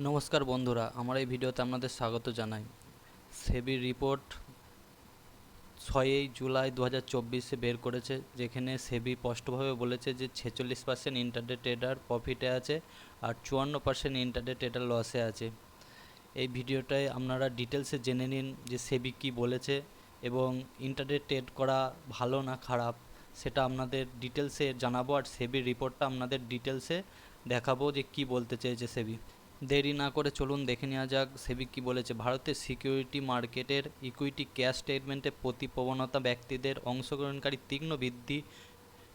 নমস্কার বন্ধুরা, আমার এই ভিডিওতে আপনাদের স্বাগত জানাই। সেবির রিপোর্ট 6 জুলাই 2024 বের করেছে, যেখানে সেবি স্পষ্টভাবে বলেছে যে 46% ইন্টারডে ট্রেডার প্রফিটে আছে আর 54% ইন্টারডে ট্রেডার লসে আছে। এই ভিডিওটায় আপনারা ডিটেলসে জেনে নিন যে সেবি কী বলেছে এবং ইন্টারডে ট্রেড করা ভালো না খারাপ সেটা আপনাদের ডিটেলসে জানাবো, আর সেবির রিপোর্টটা আপনাদের ডিটেলসে দেখাবো যে কি বলতে চেয়েছে সেবি। দেরি না করে চলুন দেখে নেওয়া যাক সেবি কী বলেছে। ভারতের সিকিউরিটি মার্কেটের ইকুইটি ক্যাশ স্টেটমেন্টে প্রবণতা ব্যক্তিদের অংশগ্রহণকারী তীক্ষ্ণ বৃদ্ধি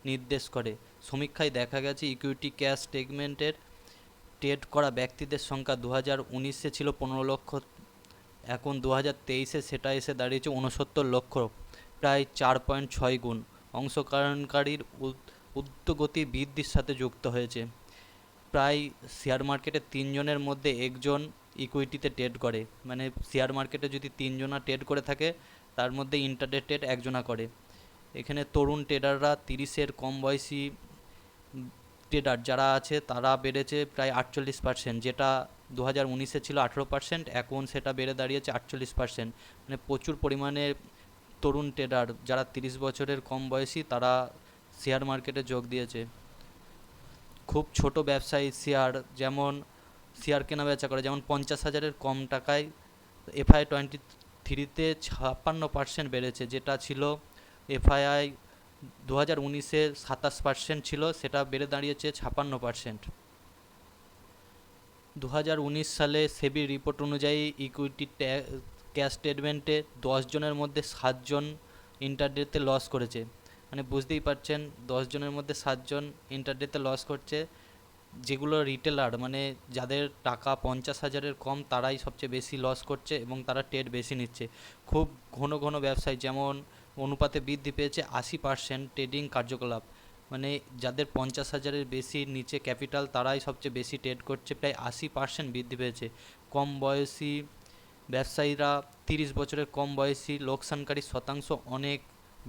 নির্দেশ করে। সমীক্ষায় দেখা গেছে ইকুইটি ক্যাশ স্টেটমেন্টের ট্রেড করা ব্যক্তিদের সংখ্যা 2019-এ ছিল 15 লক্ষ, এখন 2023-এ সেটা এসে দাঁড়িয়েছে 69 লক্ষ, প্রায় 4.6 গুণ। অংশগ্রহণকারীর ঊর্ধ্বগতি বৃদ্ধির সাথে যুক্ত হয়েছে। প্রায় শেয়ার মার্কেটে 3 জনের মধ্যে একজন ইকুইটিতে ট্রেড করে, মানে শেয়ার মার্কেটে যদি 3জনা ট্রেড করে থাকে তার মধ্যে ইন্টারডে ট্রেড একজনা করে। এখানে তরুণ ট্রেডাররা 30-এর কম বয়সী ট্রেডার যারা আছে তারা বেড়েছে প্রায় 48%, যেটা 2019-এ ছিল 18%, এখন সেটা বেড়ে দাঁড়িয়েছে 48%। মানে প্রচুর পরিমাণে তরুণ ট্রেডার যারা 30 বছরের কম বয়সী তারা শেয়ার মার্কেটে যোগ দিয়েছে। খুব ছোট ব্যবসায়ী যেমন শেয়ার কেনা বেচা করে, যেমন 50,000-এর কম টাকায় FI23-তে 56% বেড়েছে, যেটা ছিল FII 2019-এ 27% ছিল, সেটা বেড়ে দাঁড়িয়েছে 56%। 2019 সালে সেবি রিপোর্ট অনুযায়ী ইকুইটি ক্যাশ স্টেটমেন্টে 10 জনের মধ্যে 7জন ইন্টারডেতে লস করেছে। মানে বুঝতেই পারছেন 10 জনের মধ্যে 7জন ইন্টারডেতে লস করছে। যেগুলো রিটেলার, মানে যাদের টাকা 50,000-এর কম, তারাই সবচেয়ে বেশি লস করছে এবং তারা ট্রেড বেশি নিচ্ছে। খুব ঘন ঘন ব্যবসায় যেমন অনুপাতে বৃদ্ধি পেয়েছে 80% ট্রেডিং কার্যকলাপ, মানে যাদের 50,000-এর বেশি নিচে ক্যাপিটাল তারাই সবচেয়ে বেশি ট্রেড করছে, প্রায় 80% বৃদ্ধি পেয়েছে। কম বয়সী ব্যবসায়ীরা 30 বছরের কম বয়সী লোকসানকারী শতাংশ অনেক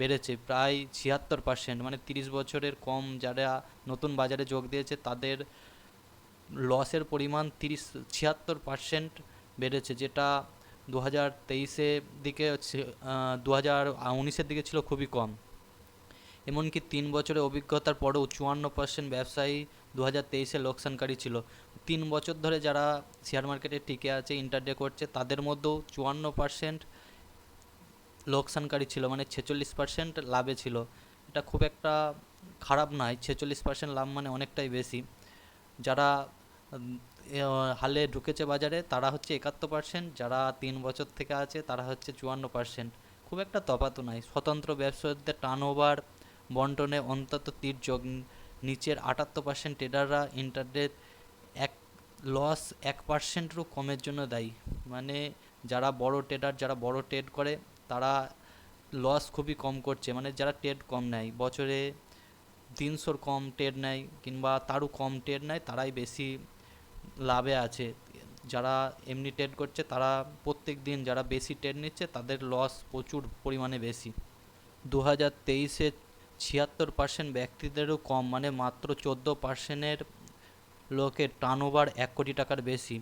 বেড়েছে, প্রায় 76%। মানে 30 বছরের কম যারা নতুন বাজারে যোগ দিয়েছে তাদের লসের পরিমাণ 76% বেড়েছে, যেটা 2023-এর দিকে 2019-এর দিকে ছিল খুবই কম। এমনকি 3 বছরের অভিজ্ঞতার পরেও 54% ব্যবসায়ী 2023-এ লোকসানকারী ছিল। 3 বছর ধরে যারা শেয়ার মার্কেটে টিকে আছে, ইন্টারডে করছে, তাদের মধ্যেও 54% লোকসানকারী ছিল, মানে 46% লাভে ছিল। এটা খুব একটা খারাপ নয়, 46% লাভ মানে অনেকটাই বেশি। যারা হালে ঢুকেছে বাজারে তারা হচ্ছে 71%, যারা 3 বছর থেকে আছে তারা হচ্ছে 54%। খুব একটা তফাৎ নয়। স্বতন্ত্র ব্যবসায়ীদের টার্নওভার বন্টনে অন্তত তির্যক নিচের 78% ট্রেডাররা ইন্টারডে এক লস 1%-এরও কমের জন্য দায়ী। মানে যারা বড় ট্রেডার, যারা বড় ট্রেড করে, তারা লস খুবই কম করছে। মানে যারা ট্রেড কম নেয়, বছরে 300-র কম ট্রেড নেয় কিংবা তারও কম ট্রেড নেয়, তারাই বেশি লাভে আছে। যারা এমনি ট্রেড করছে তারা প্রত্যেক দিন যারা বেশি ট্রেড নিচ্ছে তাদের লস প্রচুর পরিমাণে বেশি। 2023-এ 76% ব্যক্তিদেরও কম, মানে মাত্র 14%-এর লোকের টার্নওভার 1 কোটি টাকার বেশি।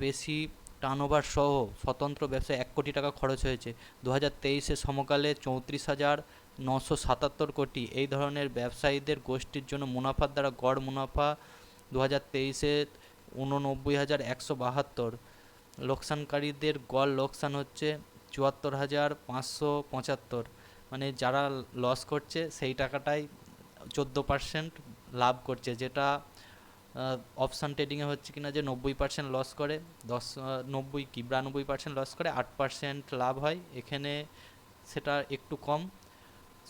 বেশি টার্নওভার সহ স্বতন্ত্র ব্যবসায় 1 কোটি টাকা খরচ হয়েছে। 2023-এ সমকালে 34,977 কোটি। এই ধরনের ব্যবসায়ীদের গোষ্ঠীর জন্য মুনাফার দ্বারা গড় মুনাফা 2023-এ 89,172। লোকসানকারীদের গড় লোকসান হচ্ছে 74,575। মানে যারা লস করছে সেই টাকাটাই 14% লাভ করছে, যেটা অপশান ট্রেডিংয়ে হচ্ছে কিনা যে 90% লস করে, 92% লস করে, 8% লাভ হয়। এখানে সেটা একটু কম,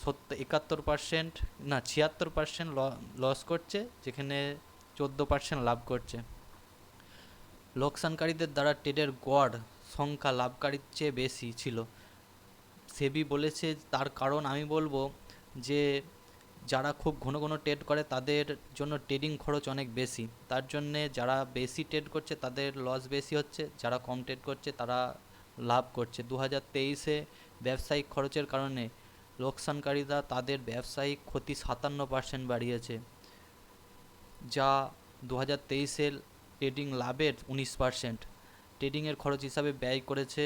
71% না 76% লস করছে, যেখানে 14% লাভ করছে। লোকসানকারীদের দ্বারা ট্রেডের গড় সংখ্যা লাভকারীর চেয়ে বেশি ছিল। সেবি বলেছে তার কারণ আমি বলবো যে যারা খুব ঘন ঘন ট্রেড করে তাদের জন্য ট্রেডিং খরচ অনেক বেশি, তার জন্যে যারা বেশি ট্রেড করছে তাদের লস বেশি হচ্ছে, যারা কম ট্রেড করছে তারা লাভ করছে। 2023-এ ব্যবসায়িক খরচের কারণে লোকসানকারীরা তাদের ব্যবসায়িক ক্ষতি 57% বাড়িয়েছে, যা 2023-এর ট্রেডিং লাভের 19%, ট্রেডিংয়ের খরচ হিসাবে ব্যয় করেছে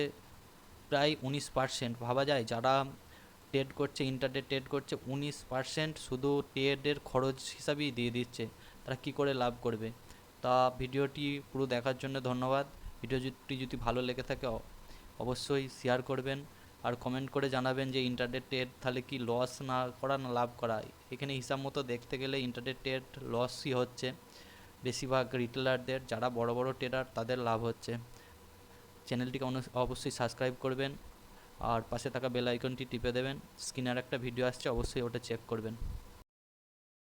প্রায় 19%। ভাবা যায়, যারা ট্রেড করছে, ইন্টারডে ট্রেড করছে, 19% শুধু ট্রেডের খরচ হিসাবেই দিয়ে দিচ্ছে, তারা কি করে লাভ করবে? তা ভিডিওটি পুরো দেখার জন্য ধন্যবাদ। ভিডিওটি যদি ভালো লেগে থাকে অবশ্যই শেয়ার করবেন আর কমেন্ট করে জানাবেন যে ইন্টারডে ট্রেড তাহলে কি লস না করা না লাভ করা। এখানে হিসাব মতো দেখতে গেলে ইন্টারডে ট্রেড লসই হচ্ছে, বেশিরভাগ রিটেলারদের, যারা বড় বড় ট্রেডার তাদের লাভ হচ্ছে। চ্যানেলটিকে অবশ্যই সাবস্ক্রাইব করবেন আর পাশে থাকা বেল আইকনটি টিপে দেবেন। স্ক্রিনে আর একটা ভিডিও আসছে, অবশ্যই ওটা চেক করবেন।